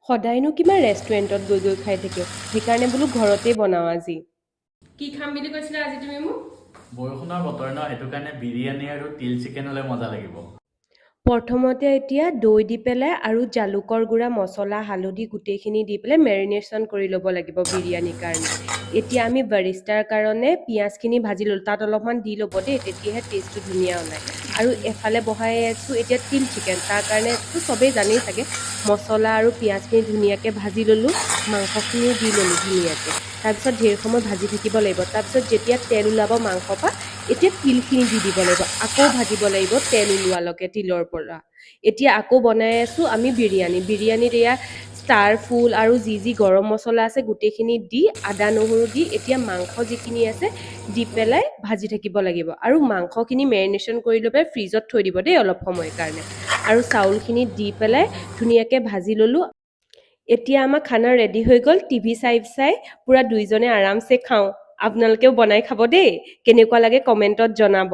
সদায়নো কিমান ৰেষ্টুৰেণ্টত গৈ গৈ খাই থাকে সেইকাৰণে বোলো ঘৰতে বনাওঁ আজি কি খাম বুলি কৈছিলা আজি তুমি মোক বৰষুণৰ বতৰ ন সেইটো কাৰণে বিৰিয়ানী আৰু তিল চিকেন হ'লে মজা লাগিব প্ৰথমতে এতিয়া দৈ দি পেলাই আৰু জালুকৰ গুড়া মছলা হালধি গোটেইখিনি দি পেলাই মেৰিনেশ্যন কৰি ল'ব লাগিব বিৰিয়ানীৰ কাৰণে এতিয়া আমি বাৰিষ্টাৰ কাৰণে পিঁয়াজখিনি ভাজি ল'লোঁ তাত অলপমান দি ল'ব দেই তেতিয়াহে টেষ্টটো ধুনীয়া ওলায় আৰু এফালে বহাই আছোঁ এতিয়া তিল চিকেন তাৰ কাৰণেতো চবেই জানেই চাগে মছলা আৰু পিঁয়াজখিনি ধুনীয়াকৈ ভাজি ল'লোঁ মাংসখিনিও দি ল'লোঁ ধুনীয়াকৈ তাৰপিছত ঢেৰ সময় ভাজি থাকিব লাগিব তাৰপিছত যেতিয়া তেল ওলাব মাংসৰ পৰা এতিয়া তিলখিনি দি দিব লাগিব আকৌ ভাজিব লাগিব তেল ওলোৱালৈকে তিলৰ পৰা এতিয়া আকৌ বনাই আছোঁ আমি বিৰিয়ানীত এয়া ষ্টাৰ ফুল আৰু যি গৰম মছলা আছে গোটেইখিনি দি আদা নহৰু দি এতিয়া মাংস যিখিনি আছে দি পেলাই ভাজি থাকিব লাগিব আৰু মাংসখিনি মেৰিনেশ্যন কৰি লৈ পেলাই ফ্ৰিজত থৈ দিব দেই অলপ সময়ৰ কাৰণে আৰু চাউলখিনি দি পেলাই ধুনীয়াকৈ ভাজি ল'লোঁ এতিয়া আমাৰ খানা ৰেডি হৈ গ'ল টিভি চাই চাই পুৰা দুইজনে আৰামছে খাওঁ আপোনালোকেও বনাই খাব দেই কেনেকুৱা লাগে কমেণ্টত জনাব